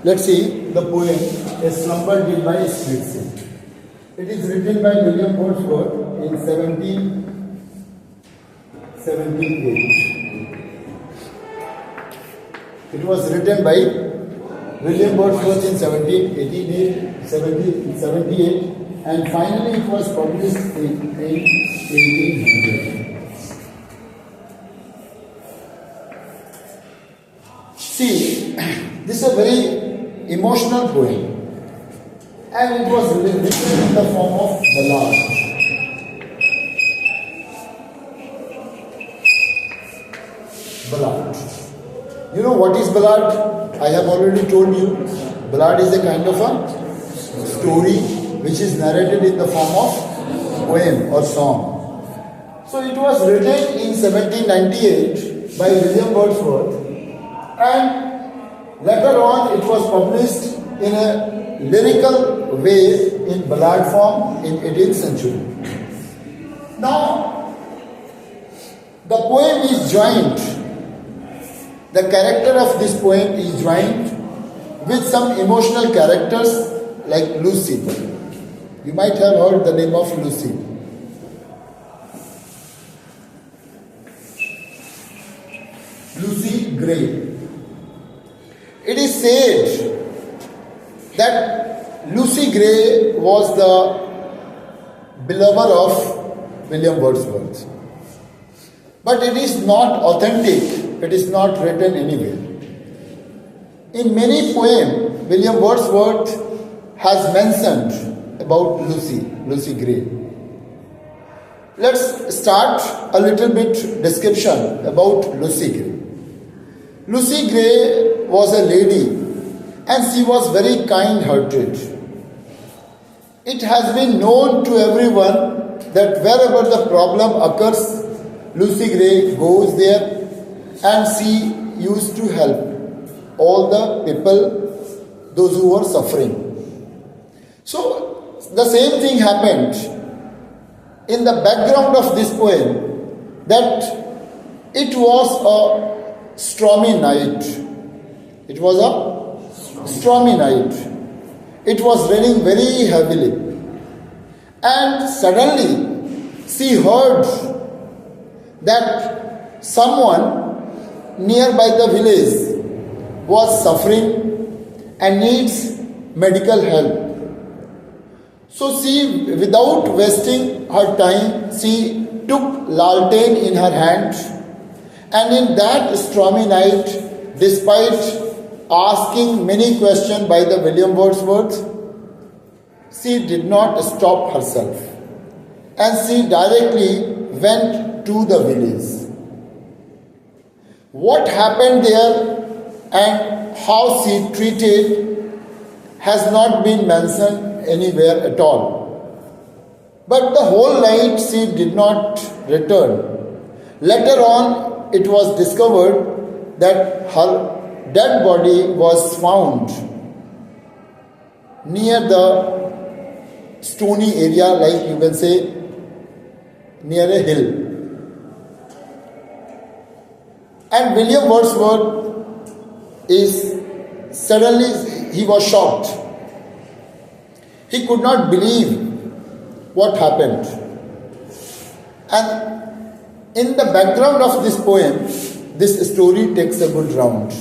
Let's see the poem A Slumber Did by Split. It is written by William Wordsworth in 1778. It was written by William Wordsworth in 1778 and finally it was published in 1800. See, this is a very emotional poem and it was written in the form of ballad. Ballad. You know what is ballad? I have already told you. Ballad is a kind of a story which is narrated in the form of poem or song. So it was written in 1798 by William Wordsworth and later on it was published in a lyrical way in ballad form in 18th century. Now the poem is joined. The character of this poem is joined with some emotional characters like Lucy. You might have heard the name of Lucy. Lucy Gray. It is said that Lucy Gray was the beloved of William Wordsworth. But it is not authentic. It is not written anywhere. In many poems, William Wordsworth has mentioned about Lucy Gray. Let's start a little bit description about Lucy Gray. Lucy Gray was a lady and she was very kind-hearted. It has been known to everyone that wherever the problem occurs, Lucy Gray goes there and she used to help all the people, those who were suffering. So the same thing happened in the background of this poem, that it was a stormy night. It was a stormy night. It was raining very heavily. And suddenly she heard that someone nearby the village was suffering and needs medical help. So she, without wasting her time, she took laltern in her hand, and in that stormy night, despite asking many questions by the William Wordsworth, she did not stop herself and she directly went to the village. What happened there and how she treated has not been mentioned anywhere at all. But the whole night she did not return. Later on, it was discovered that her dead body was found near the stony area, like you can say, near a hill. And William Wordsworth he was shocked. He could not believe what happened. And in the background of this poem, this story takes a good round.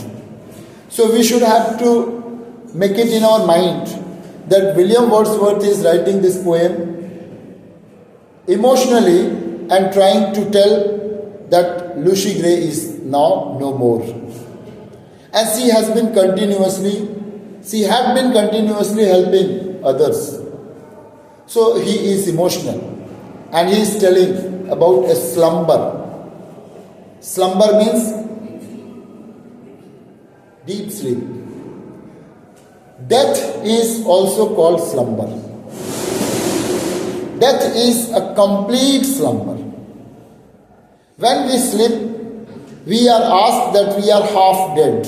So we should have to make it in our mind that William Wordsworth is writing this poem emotionally and trying to tell that Lucy Gray is now no more. And she had been continuously helping others. So he is emotional and he is telling about a slumber. Slumber means deep sleep. Death is also called slumber. Death is a complete slumber. When we sleep, we are asked that we are half dead.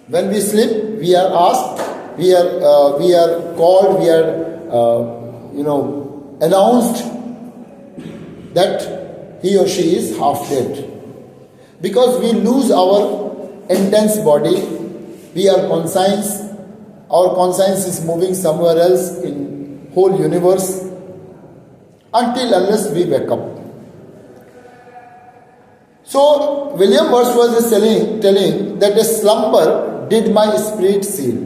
When we sleep, we are asked, we are called, we are announced that he or she is half dead. Because we lose our intense body We are conscious. Our conscience is moving somewhere else in whole universe until unless we wake up. So William Wordsworth is telling that a slumber did my spirit seal.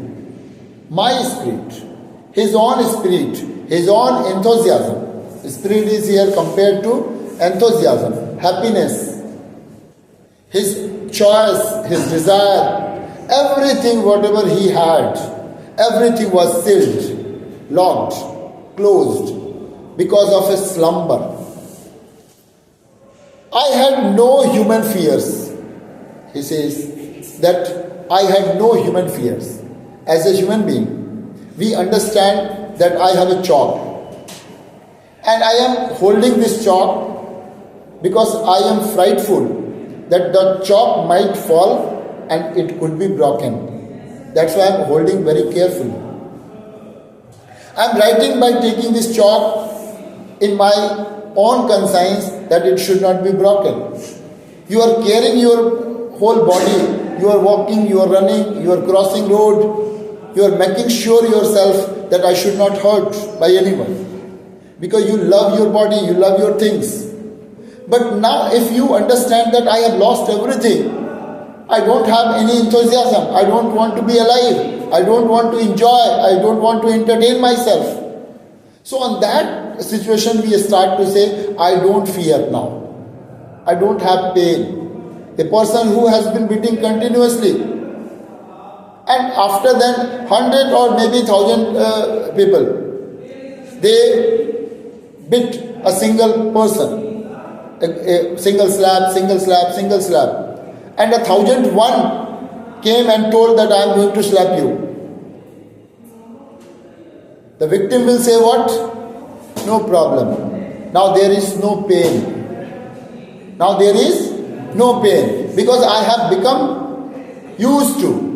My spirit, his own enthusiasm. Spirit is here compared to enthusiasm, happiness, his choice, his desire, everything, whatever he had, everything was sealed, locked, closed because of a slumber. I had no human fears. He says that I had no human fears. As a human being, we understand that I have a chalk. And I am holding this chalk because I am frightful that the chalk might fall and it could be broken. That's why I am holding very carefully. I am writing by taking this chalk in my own conscience that it should not be broken. You are carrying your whole body. You are walking, you are running, you are crossing road. You are making sure yourself that I should not hurt by anyone. Because you love your body, you love your things. But now if you understand that I have lost everything, I don't have any enthusiasm, I don't want to be alive, I don't want to enjoy, I don't want to entertain myself. So on that situation we start to say, I don't fear now. I don't have pain. A person who has been beating continuously, and after then 100 or maybe 1,000 people, they bit a single person, a single slap, and 1,001 came and told that I am going to slap you. The victim will say what? No problem. Now there is no pain. Now there is no pain because I have become used to.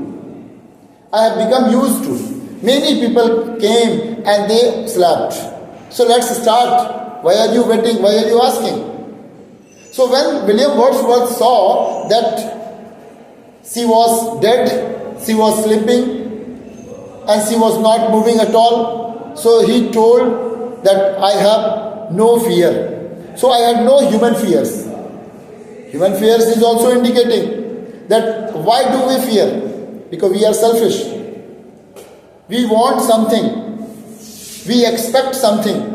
I have become used to. Many people came and they slapped. So let's start. Why are you waiting? Why are you asking? So when William Wordsworth saw that she was dead, she was sleeping, and she was not moving at all, so he told that I have no fear. So I had no human fears. Human fears is also indicating that why do we fear? Because we are selfish. We want something. We expect something.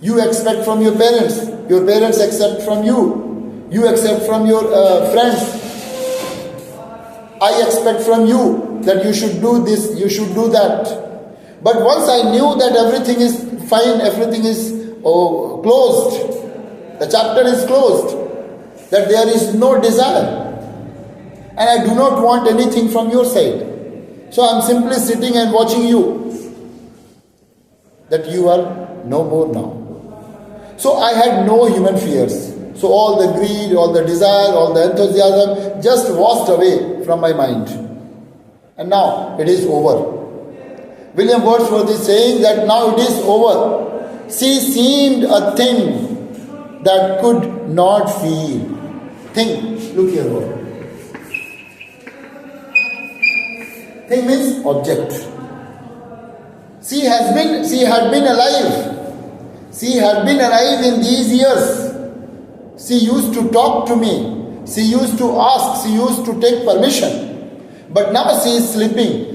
You expect from your parents accept from you accept from your friends. I expect from you that you should do this, you should do that. But once I knew that everything is fine, everything is closed, the chapter is closed, that there is no desire, and I do not want anything from your side. So I am simply sitting and watching you, that you are no more now. So I had no human fears. So all the greed, all the desire, all the enthusiasm just washed away from my mind. And now it is over. William Wordsworth is saying that now it is over. She seemed a thing that could not feel. Thing, look here. Thing means object. She had been alive. She had been alive in these years. She used to talk to me. She used to ask. She used to take permission. But now she is sleeping.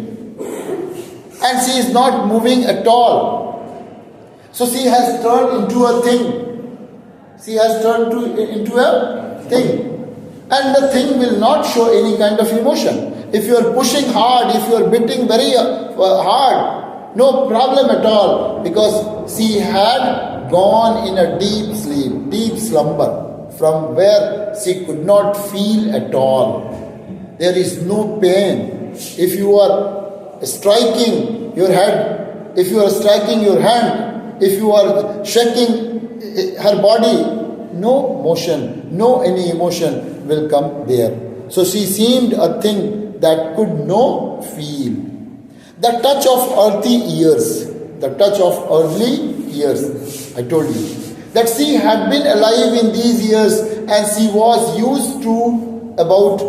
And she is not moving at all. So she has turned into a thing. She has turned into a thing. And the thing will not show any kind of emotion. If you are pushing hard, if you are beating very hard, no problem at all, because she had gone in a deep sleep, deep slumber, from where she could not feel at all. There is no pain. If you are striking your head, if you are striking your hand, if you are shaking her body, no motion, no any emotion will come there. So she seemed a thing that could no feel. The touch of earthy years, the touch of early years, I told you, that she had been alive in these years and she was used to about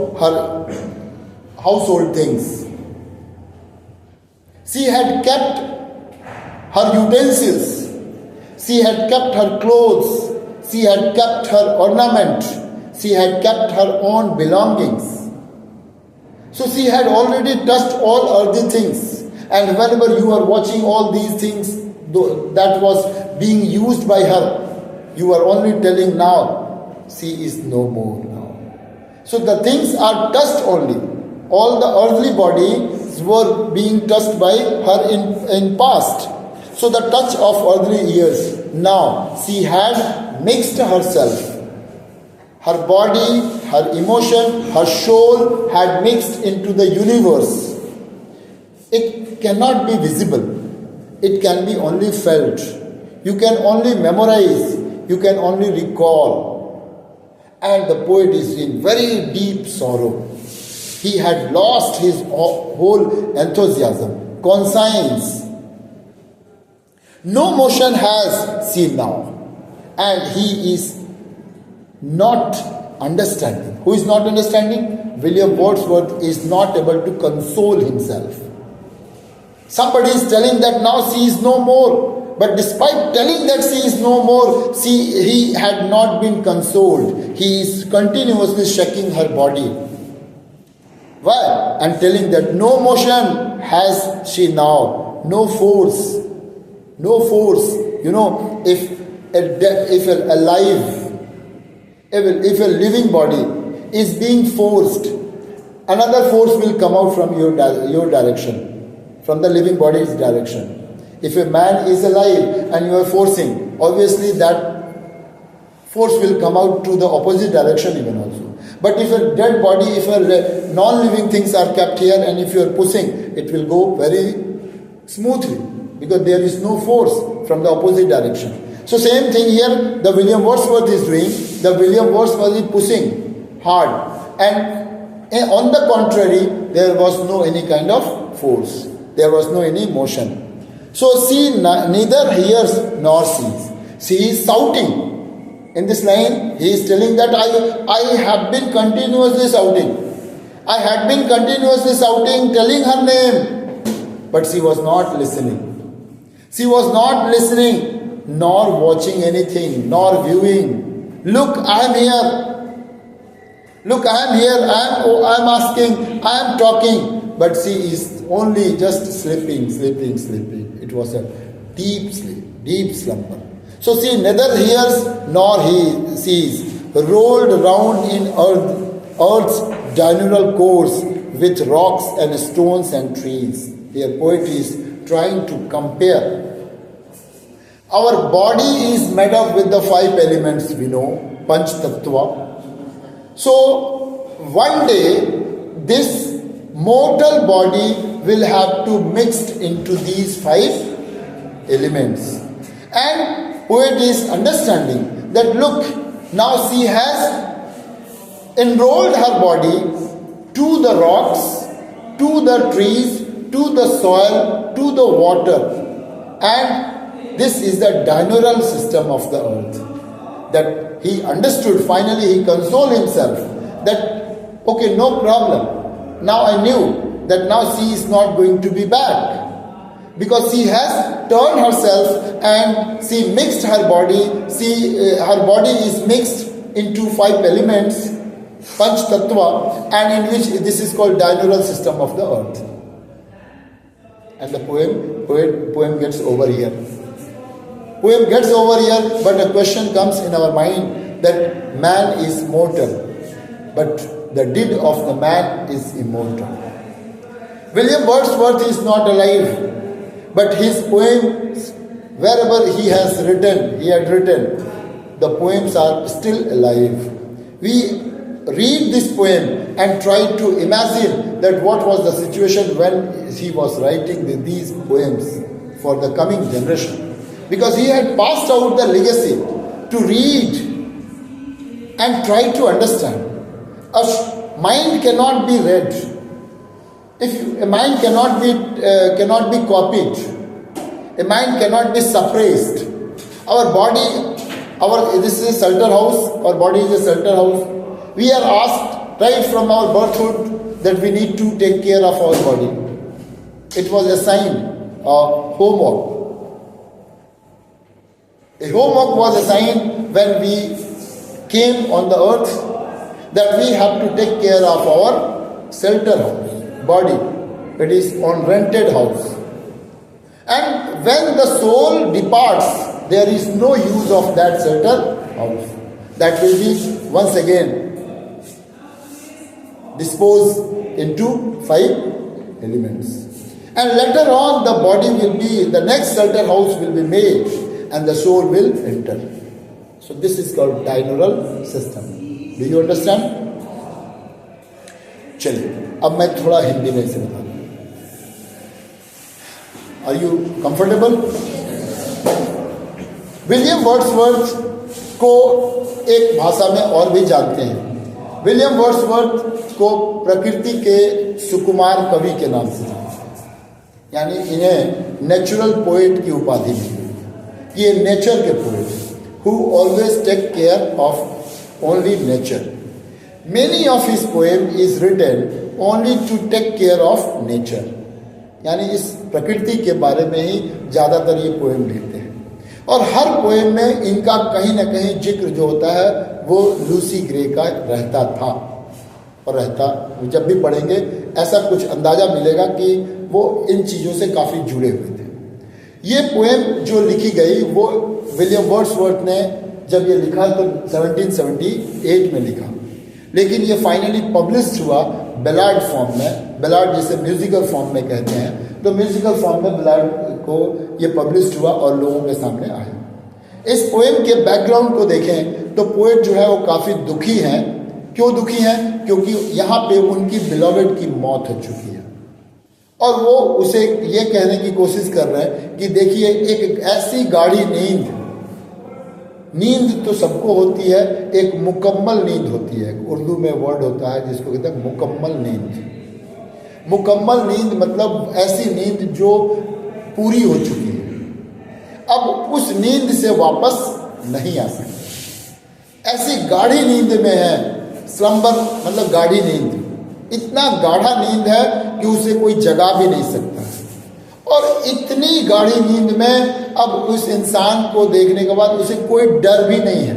household things. She had kept her utensils. She had kept her clothes. She had kept her ornament. She had kept her own belongings. So she had already touched all earthly things. And whenever you are watching all these things that was being used by her, you are only telling now, she is no more now. So the things are touched only. All the earthly bodies were being touched by her in past. So the touch of earthly years. Now she had mixed herself. Her body, her emotion, her soul had mixed into the universe. It cannot be visible. It can be only felt. You can only memorize. You can only recall. And the poet is in very deep sorrow. He had lost his whole enthusiasm, conscience. No motion has seen now. And he is not understanding. Who is not understanding? William Wordsworth is not able to console himself. Somebody is telling that now she is no more. But despite telling that she is no more, he had not been consoled. He is continuously shaking her body. Why? And telling that no motion has she now. No force. No force. You know, if a living body is being forced, another force will come out from your direction. From the living body's direction. If a man is alive and you are forcing, obviously that force will come out to the opposite direction even also. But if a dead body, if a non-living things are kept here and if you are pushing, it will go very smoothly because there is no force from the opposite direction. So same thing here, the William Wordsworth is doing. The William Wordsworth is pushing hard. And on the contrary, there was no any kind of force. There was no any motion. So she neither hears nor sees. She is shouting. In this line, he is telling that I have been continuously shouting. I had been continuously shouting, telling her name. But she was not listening. She was not listening, nor watching anything, nor viewing. Look, I am here. Look, I am here. I am asking. I am talking. But she is only just sleeping. It was a deep sleep, deep slumber. So she neither hears nor he sees, rolled around in earth's diurnal course with rocks and stones and trees. Their poet is trying to compare. Our body is made up with the 5 elements we know, Panch Tattva. So one day this mortal body will have to mix into these 5 elements. And poet is understanding that look, now she has enrolled her body to the rocks, to the trees, to the soil, to the water. And this is the diurnal system of the earth. That he understood, finally he consoled himself that, okay, no problem. Now I knew that now she is not going to be back. Because she has turned herself and she mixed her body. Her body is mixed into 5 elements, Panch Tattva, and in which this is called diurnal system of the earth. And the poem gets over here. Poem gets over here, but a question comes in our mind that man is mortal, but the deed of the man is immortal. William Wordsworth is not alive, but his poems, wherever he had written, the poems are still alive. We read this poem and try to imagine that what was the situation when he was writing these poems for the coming generation. Because he had passed out the legacy to read and try to understand. A mind cannot be read. If a mind cannot be copied, a mind cannot be suppressed. Our body, this is a shelter house. Our body is a shelter house. We are asked right from our birthhood that we need to take care of our body. It was assigned a homework. A homework was assigned when we came on the earth, that we have to take care of our shelter house, body. It is on rented house. And when the soul departs, there is no use of that shelter house. That will be once again disposed into 5 elements. And later on the body will be, the next shelter house will be made and the soul will enter. So this is called binaural system. Do you understand? चलिए अब मैं थोड़ा हिंदी में इसे बता दूँ. Are you comfortable? William Wordsworth को एक भाषा में और भी जानते हैं. विलियम वर्ड्सवर्थ को प्रकृति के सुकुमार कवि के नाम से जानते हैं. यानी इन्हें नेचुरल पोएट की उपाधि मिली. ये नेचर के poet who always take care of only nature. Many of his poem is written only to take care of nature. यानी इस प्रकृति के बारे में ही ज़्यादातर ये पोएम लिखते हैं. और हर पोएम में इनका कहीं ना कहीं जिक्र जो होता है वो लूसी ग्रे का रहता था और रहता. जब भी पढ़ेंगे ऐसा कुछ अंदाज़ा मिलेगा कि वो इन चीज़ों से काफ़ी जुड़े हुए थे. ये पोएम जो लिखी गई वो विलियम वर्ड्सवर्थ ने जब ये लिखा तो 1778 में लिखा, लेकिन ये फाइनली पब्लिश्ड हुआ बैलाड फॉर्म में. बैलाड जिसे म्यूजिकल फॉर्म में कहते हैं, तो म्यूजिकल फॉर्म में बैलाड को ये पब्लिश्ड हुआ और लोगों के सामने आया. इस पोएम के बैकग्राउंड को देखें तो पोएट जो है वो काफ़ी दुखी हैं. क्यों दुखी हैं? क्योंकि यहाँ पे उनकी बिलोवेड की मौत हो चुकी है और वो उसे ये कहने की कोशिश कर रहे हैं कि देखिए एक ऐसी गाढ़ी नींद तो सबको होती है, एक मुकम्मल नींद होती है. उर्दू में वर्ड होता है जिसको कहते हैं मुकम्मल नींद. मुकम्मल नींद मतलब ऐसी नींद जो पूरी हो चुकी है, अब उस नींद से वापस नहीं आ सकती. ऐसी गाढ़ी नींद में है. स्लम्बर मतलब गाढ़ी नींद. इतना गाढ़ा नींद है कि उसे कोई जगा भी नहीं सकता. और इतनी गाढ़ी नींद में अब उस इंसान को देखने के बाद उसे कोई डर भी नहीं है.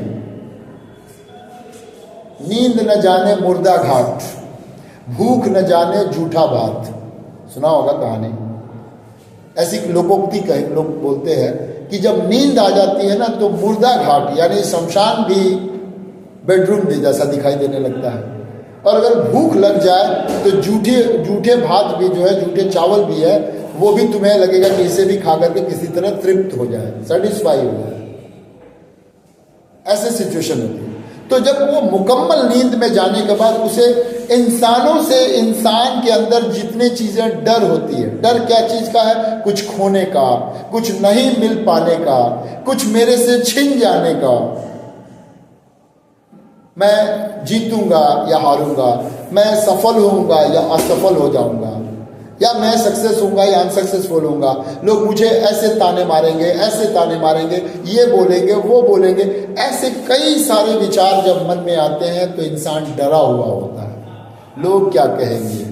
नींद न जाने मुर्दा घाट, भूख न जाने झूठा बात. सुना होगा कहानी. ऐसी लोकोक्ति लोग बोलते हैं कि जब नींद आ जाती है ना तो मुर्दा घाट यानी शमशान भी बेडरूम जैसा दिखाई देने लगता है. और अगर भूख लग जाए तो झूठे भात भी जो है, झूठे चावल भी है, वो भी तुम्हें लगेगा कि इसे भी खा करके किसी तरह तृप्त हो जाए, सेटिस्फाई हो जाए. ऐसे सिचुएशन होती है. तो जब वो मुकम्मल नींद में जाने के बाद उसे इंसानों से, इंसान के अंदर जितनी चीज़ें डर होती है, डर क्या चीज़ का है? कुछ खोने का, कुछ नहीं मिल पाने का, कुछ मेरे से छिन जाने का. मैं जीतूंगा या हारूंगा, मैं सफल होऊंगा या असफल हो जाऊंगा, या मैं सक्सेस होऊंगा या अनसक्सेसफुल होऊंगा. लोग मुझे ऐसे ताने मारेंगे, ऐसे ताने मारेंगे, ये बोलेंगे, वो बोलेंगे. ऐसे कई सारे विचार जब मन में आते हैं तो इंसान डरा हुआ होता है. लोग क्या कहेंगे?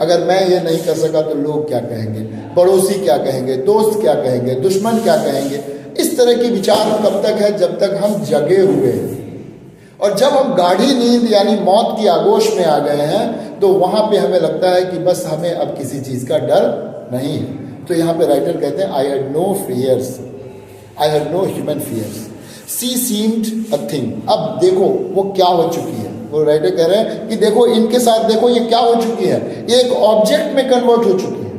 अगर मैं ये नहीं कर सका तो लोग क्या कहेंगे? पड़ोसी क्या कहेंगे? दोस्त क्या कहेंगे? दुश्मन क्या कहेंगे? इस तरह के विचार तब तक है जब तक हम जगे हुए हैं. और जब हम गाढ़ी नींद यानी मौत की आगोश में आ गए हैं तो वहाँ पे हमें लगता है कि बस हमें अब किसी चीज़ का डर नहीं है. तो यहाँ पे राइटर कहते हैं I had no fears, I had no human fears, she seemed a thing. अब देखो वो क्या हो चुकी है. वो राइटर कह रहे हैं कि देखो इनके साथ, देखो ये क्या हो चुकी है. ये एक ऑब्जेक्ट में कन्वर्ट हो चुकी है,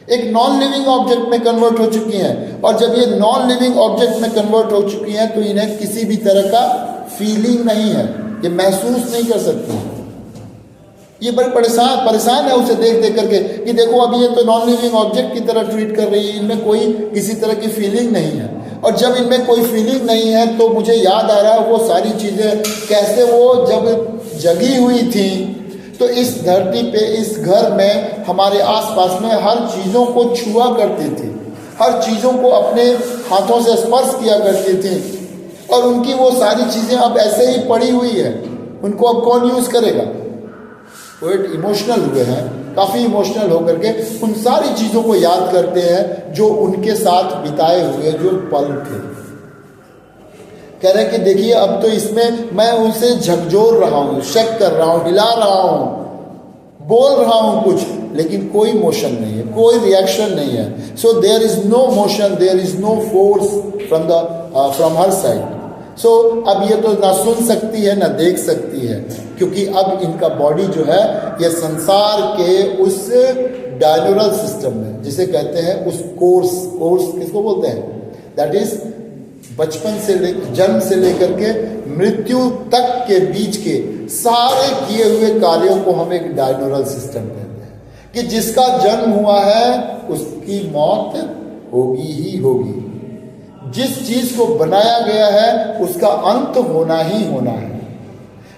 एक नॉन लिविंग ऑब्जेक्ट में कन्वर्ट हो चुकी हैं. और जब ये नॉन लिविंग ऑब्जेक्ट में कन्वर्ट हो चुकी हैं तो इन्हें किसी भी तरह का फीलिंग नहीं है, ये महसूस नहीं कर सकती. ये बड़े परेशान है उसे देख करके कि देखो अभी ये तो नॉन लिविंग ऑब्जेक्ट की तरह ट्रीट कर रही है, इनमें कोई किसी तरह की फीलिंग नहीं है. और जब इनमें कोई फीलिंग नहीं है तो मुझे याद आ रहा है वो सारी चीज़ें कैसे वो जब जगी हुई थी तो इस धरती पे, इस घर में, हमारे आसपास में हर चीज़ों को छुआ करती थी, हर चीज़ों को अपने हाथों से स्पर्श किया करती थी. और उनकी वो सारी चीज़ें अब ऐसे ही पड़ी हुई है, उनको अब कौन यूज़ करेगा? पोएट इमोशनल हुए हैं, काफ़ी इमोशनल होकर के उन सारी चीज़ों को याद करते हैं जो उनके साथ बिताए हुए जो पल थे। कह रहे हैं कि देखिए अब तो इसमें मैं उनसे झकझोर रहा हूँ, शक कर रहा हूँ, हिला रहा हूँ, बोल रहा हूँ कुछ, लेकिन कोई मोशन नहीं है, कोई रिएक्शन नहीं है। So there is no motion, there is no force from हर साइड। सो अब ये तो ना सुन सकती है ना देख सकती है, क्योंकि अब इनका बॉडी जो है ये संसार के उस डायनोरल सिस्टम में, जिसे कहते हैं उस कोर्स किसको बोलते हैं, दैट इज बचपन से जन्म से लेकर के मृत्यु तक के बीच के सारे किए हुए कार्यों को हम एक डायनोरल सिस्टम कहते हैं, कि जिसका जन्म हुआ है उसकी मौत होगी ही होगी। जिस चीज को बनाया गया है उसका अंत होना ही होना है।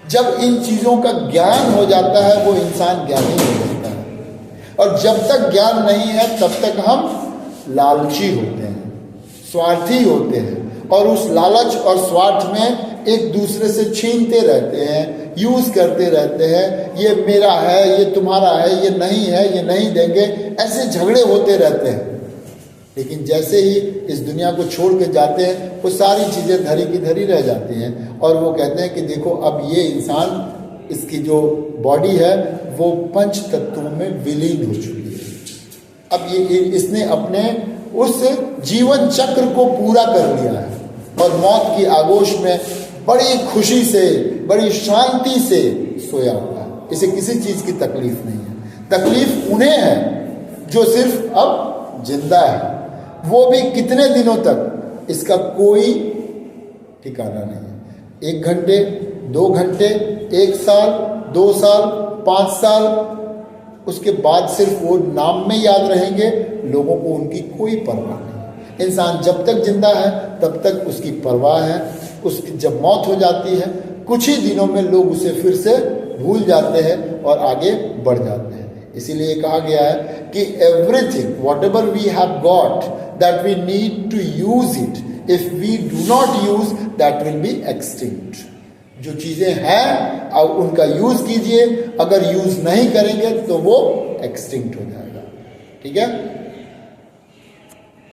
जब इन चीजों का ज्ञान हो जाता है वो इंसान ज्ञानी हो जाता है, और जब तक ज्ञान नहीं है तब तक हम लालची होते हैं, स्वार्थी होते हैं, और उस लालच और स्वार्थ में एक दूसरे से छीनते रहते हैं, यूज करते रहते हैं, ये मेरा है, ये तुम्हारा है, ये नहीं है, ये नहीं देंगे, ऐसे झगड़े होते रहते हैं। लेकिन जैसे ही इस दुनिया को छोड़ के जाते हैं वो सारी चीज़ें धरी की धरी रह जाती हैं, और वो कहते हैं कि देखो अब ये इंसान, इसकी जो बॉडी है वो पंच तत्वों में विलीन हो चुकी है। अब ये इसने अपने उस जीवन चक्र को पूरा कर लिया है, और मौत की आगोश में बड़ी खुशी से, बड़ी शांति से सोया हुआ है। इसे किसी चीज़ की तकलीफ नहीं है। तकलीफ उन्हें है जो सिर्फ अब जिंदा है, वो भी कितने दिनों तक इसका कोई ठिकाना नहीं है। 1 घंटे, 2 घंटे, 1 साल, 2 साल, 5 साल, उसके बाद सिर्फ वो नाम में याद रहेंगे, लोगों को उनकी कोई परवाह नहीं। इंसान जब तक जिंदा है तब तक उसकी परवाह है, उसकी जब मौत हो जाती है कुछ ही दिनों में लोग उसे फिर से भूल जाते हैं और आगे बढ़ जाते हैं। इसीलिए कहा गया है कि everything whatever we have got that we need to use it, if we do not use that will be extinct. जो चीज़ें हैं अब उनका यूज कीजिए, अगर यूज नहीं करेंगे तो वो एक्सटिंक्ट हो जाएगा। ठीक है।